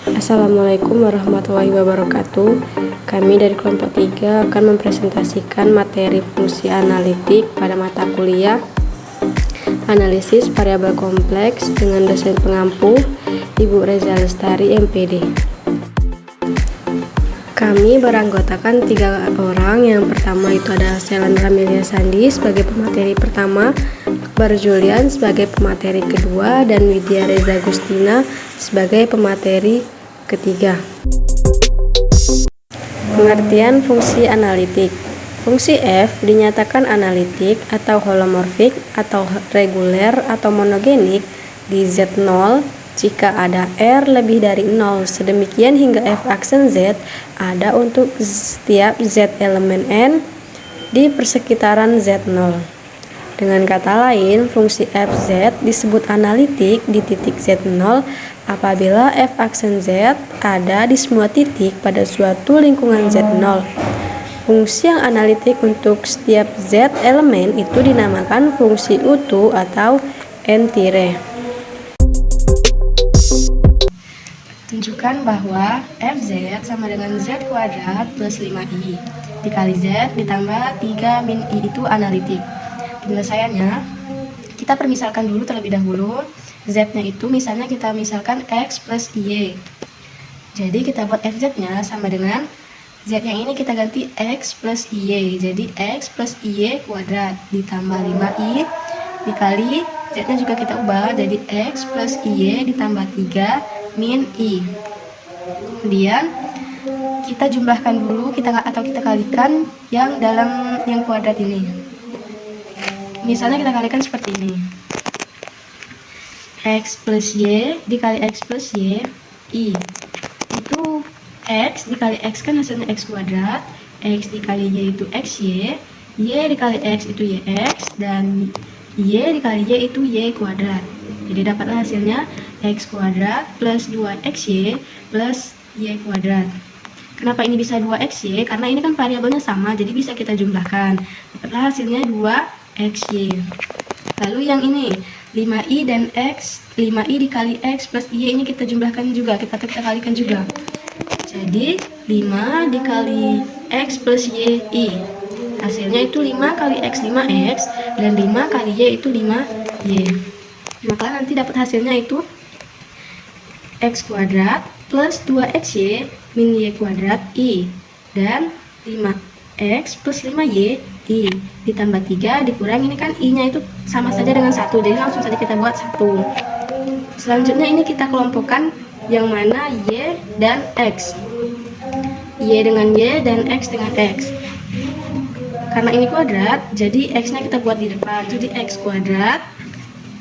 Assalamualaikum warahmatullahi wabarakatuh. Kami dari kelompok 3 akan mempresentasikan materi fungsi analitik pada mata kuliah Analisis Variabel Kompleks dengan dosen pengampu Ibu Reza Lestari, MPD. Kami beranggotakan 3 orang. Yang pertama itu ada Selendra Melia Sandi sebagai pemateri pertama, Akbar Julian sebagai pemateri kedua, dan Widya Reza Gustina sebagai pemateri ketiga. Pengertian fungsi analitik. Fungsi f dinyatakan analitik atau holomorfik atau reguler atau monogenik di Z0 jika ada R lebih dari 0, sedemikian hingga f aksen Z ada untuk setiap Z elemen N di persekitaran Z0. Dengan kata lain, fungsi fz disebut analitik di titik Z0 apabila f aksen Z ada di semua titik pada suatu lingkungan Z0. Fungsi yang analitik untuk setiap Z elemen itu dinamakan fungsi utuh atau N-. Tunjukkan bahwa fz sama dengan z kuadrat plus 5i dikali z ditambah 3 min i itu analitik. Penyelesaiannya, kita permisalkan dulu terlebih dahulu. Z-nya itu misalnya kita misalkan x plus y. Jadi kita buat fz-nya sama dengan z yang ini kita ganti x plus y. Jadi x plus y kuadrat ditambah 5i dikali z-nya juga kita ubah jadi x plus y ditambah 3 min i. Kemudian kita jumlahkan dulu, kita kalikan yang dalam yang kuadrat ini. Misalnya kita kalikan seperti ini. X plus y dikali x plus y i. Itu x dikali x kan hasilnya x kuadrat, x dikali y itu xy, y dikali x itu yx, dan y dikali y itu y kuadrat. Jadi dapatlah hasilnya x kuadrat plus 2xy plus y kuadrat. Kenapa ini bisa 2xy? Karena ini kan variabelnya sama, jadi bisa kita jumlahkan. Dapatlah hasilnya 2xy. Lalu yang ini 5i dan x, 5i dikali x plus y ini kita jumlahkan juga, kita kalikan juga. Jadi 5 dikali x plus y i. Hasilnya itu 5 kali x 5x dan 5 kali y itu 5y. Maka nanti dapat hasilnya itu x kuadrat plus 2xy min y kuadrat i dan 5x plus 5y i ditambah 3 dikurang ini kan i nya itu sama saja dengan 1, jadi langsung saja kita buat 1. Selanjutnya ini kita kelompokkan yang mana y dan x, y dengan y dan x dengan x. Karena ini kuadrat, jadi x nya kita buat di depan, jadi x kuadrat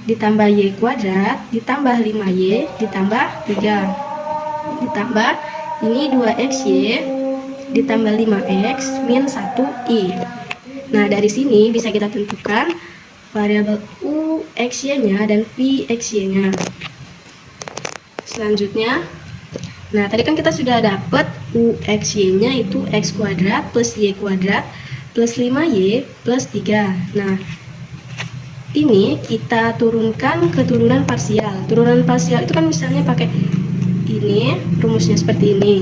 ditambah y kuadrat ditambah 5y ditambah 3 ditambah ini 2xy ditambah 5x min 1i. Nah, dari sini bisa kita tentukan variabel u xy nya dan v xy nya. Selanjutnya, nah tadi kan kita sudah dapat u xy nya itu x kuadrat plus y kuadrat plus 5y plus 3. Nah, ini kita turunkan ke turunan parsial. Turunan parsial itu kan misalnya pakai ini, rumusnya seperti ini.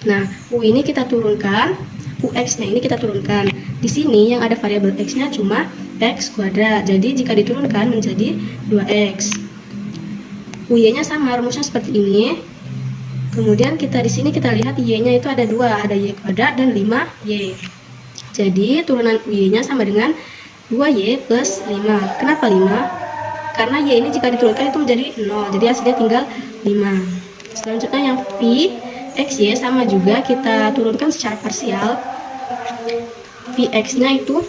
Nah, u ini kita turunkan, ux-nya ini kita turunkan. Di sini yang ada variabel x-nya cuma x kuadrat. Jadi jika diturunkan menjadi 2x. uy-nya sama, rumusnya seperti ini. Kemudian kita di sini kita lihat y-nya itu ada 2, ada y kuadrat dan 5y. Jadi turunan uy-nya sama dengan 2y plus 5. Kenapa 5? Karena y ini jika diturunkan itu menjadi 0, jadi hasilnya tinggal 5. Selanjutnya yang v xy sama juga kita turunkan secara parsial. Vx nya itu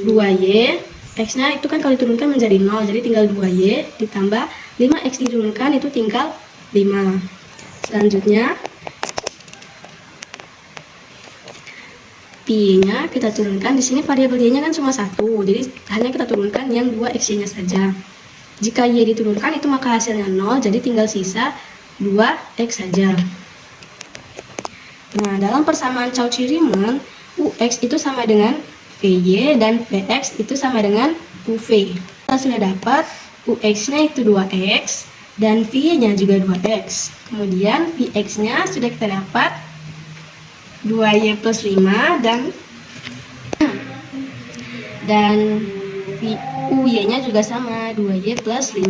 2y, x nya itu kan kalau diturunkan menjadi 0, jadi tinggal 2y ditambah 5x diturunkan itu tinggal 5. Selanjutnya Pi-nya kita turunkan, di sini variabel y-nya kan cuma 1, jadi hanya kita turunkan yang 2xy-nya saja. Jika y diturunkan itu maka hasilnya 0, jadi tinggal sisa 2x saja. Nah, dalam persamaan Cauchy-Riemann, ux itu sama dengan vy dan vx itu sama dengan uv. Kita sudah dapat ux-nya itu 2x, dan V-nya juga 2X. Kemudian Vx-nya sudah kita dapat 2Y plus 5 dan UY-nya juga sama 2Y plus 5.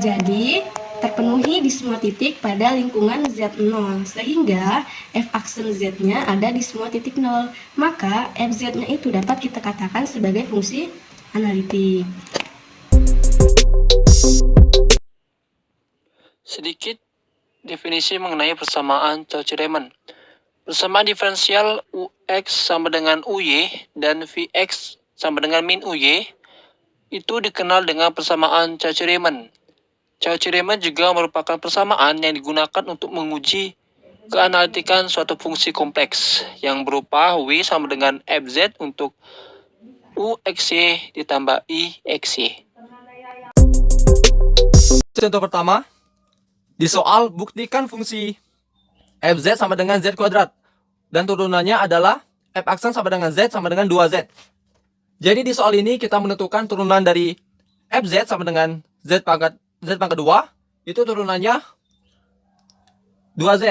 Jadi terpenuhi di semua titik pada lingkungan Z0, sehingga f aksen Z-nya ada di semua titik 0. Maka fz-nya itu dapat kita katakan sebagai fungsi analitik. Sedikit definisi mengenai persamaan Cauchy-Riemann. Persamaan diferensial Ux sama dengan Uy dan Vx sama dengan min Uy itu dikenal dengan persamaan Cauchy-Riemann. Cauchy-Riemann juga merupakan persamaan yang digunakan untuk menguji keanalitikan suatu fungsi kompleks yang berupa W sama dengan Fz untuk Uxy ditambah Ixy. Contoh pertama, di soal buktikan fungsi Fz sama dengan Z kuadrat dan turunannya adalah F aksen sama dengan Z sama dengan 2Z. Jadi di soal ini kita menentukan turunan dari Fz sama dengan Z pangkat 2 itu turunannya 2Z.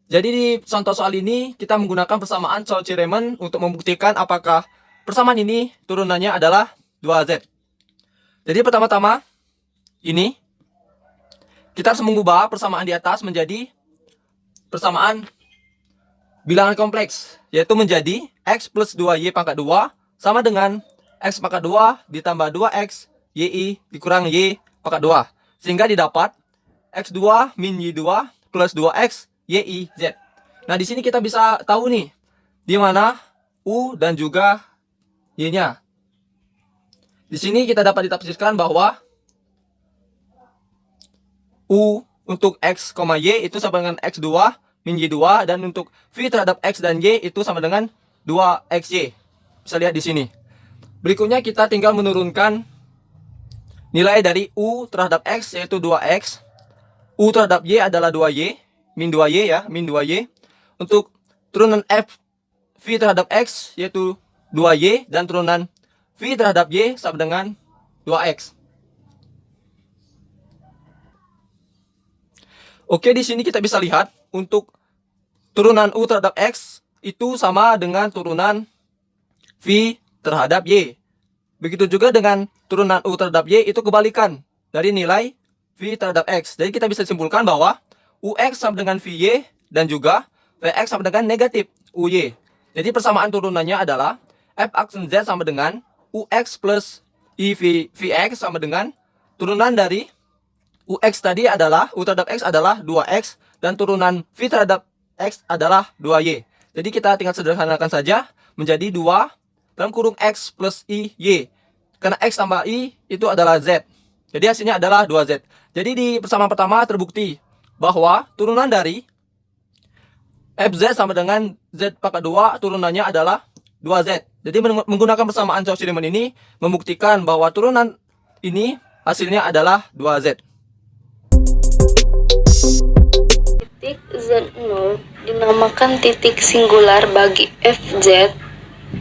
Jadi di contoh soal ini kita menggunakan persamaan Cauchy-Riemann untuk membuktikan apakah persamaan ini turunannya adalah 2Z. Jadi pertama-tama ini kita harus mengubah persamaan di atas menjadi persamaan bilangan kompleks, yaitu menjadi X plus 2Y pangkat 2 sama dengan X pangkat 2 ditambah 2X YI dikurang Y pangkat 2. Sehingga didapat X2 min Y2 plus 2X YI Z. Nah, di sini kita bisa tahu nih, di mana U dan juga Y-nya. Di sini kita dapat ditafsirkan bahwa U untuk X, Y itu sama dengan X2 min Y2, dan untuk V terhadap X dan Y itu sama dengan 2XY. Bisa lihat di sini. Berikutnya kita tinggal menurunkan nilai dari U terhadap X yaitu 2X. U terhadap Y adalah 2Y, min 2Y ya, min 2Y. Untuk turunan F V terhadap X yaitu 2Y, dan turunan V terhadap Y sama dengan 2X. Oke, di sini kita bisa lihat untuk turunan U terhadap X itu sama dengan turunan V terhadap Y. Begitu juga dengan turunan U terhadap Y itu kebalikan dari nilai V terhadap X. Jadi kita bisa simpulkan bahwa UX sama dengan VY dan juga VX sama dengan negatif UY. Jadi persamaan turunannya adalah F aksen Z sama dengan UX plus VX sama dengan turunan dari UX tadi adalah U terhadap X adalah 2X dan turunan V terhadap X adalah 2Y. Jadi kita tinggal sederhanakan saja menjadi 2 dalam kurung X plus Y. Karena X tambah Y itu adalah Z. Jadi hasilnya adalah 2Z. Jadi di persamaan pertama terbukti bahwa turunan dari FZ sama dengan Z pangkat 2 turunannya adalah 2Z. Jadi menggunakan persamaan Cauchy-Riemann ini membuktikan bahwa turunan ini hasilnya adalah 2Z. Titik Z0 dinamakan titik singular bagi Fz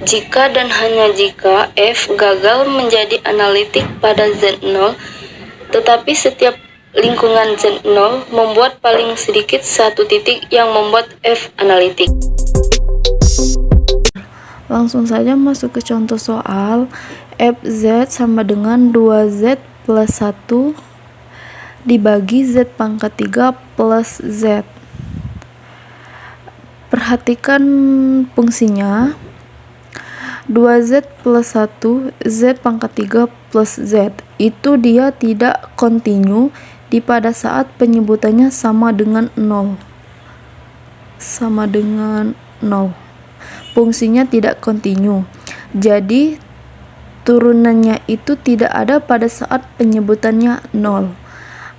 jika dan hanya jika F gagal menjadi analitik pada Z0, tetapi setiap lingkungan Z0 membuat paling sedikit satu titik yang membuat F analitik. Langsung saja masuk ke contoh soal. Fz sama dengan 2Z plus 1 dibagi Z pangkat 3 plus Z. Perhatikan fungsinya. 2Z plus 1 Z pangkat 3 plus Z. Itu dia tidak kontinu di pada saat penyebutannya sama dengan 0. Sama dengan 0. Fungsinya tidak kontinu. Jadi turunannya itu tidak ada pada saat penyebutannya 0.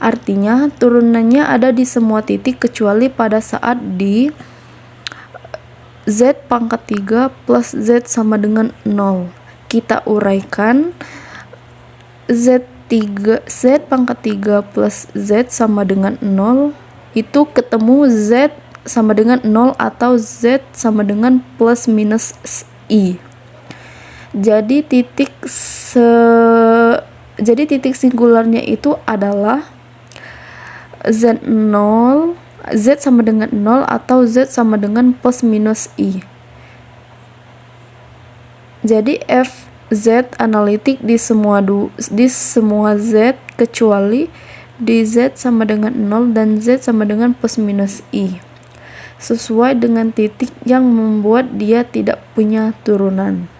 Artinya turunannya ada di semua titik kecuali pada saat di Z pangkat 3 plus Z sama dengan 0. Kita uraikan Z pangkat 3 plus Z sama dengan 0 itu ketemu Z sama dengan 0 atau Z sama dengan plus minus I. Jadi titik Jadi titik singularnya itu adalah Z0, Z sama dengan 0 atau Z sama dengan plus minus I. Jadi FZ analitik di semua Z kecuali di Z sama dengan 0 dan Z sama dengan plus minus I, sesuai dengan titik yang membuat dia tidak punya turunan.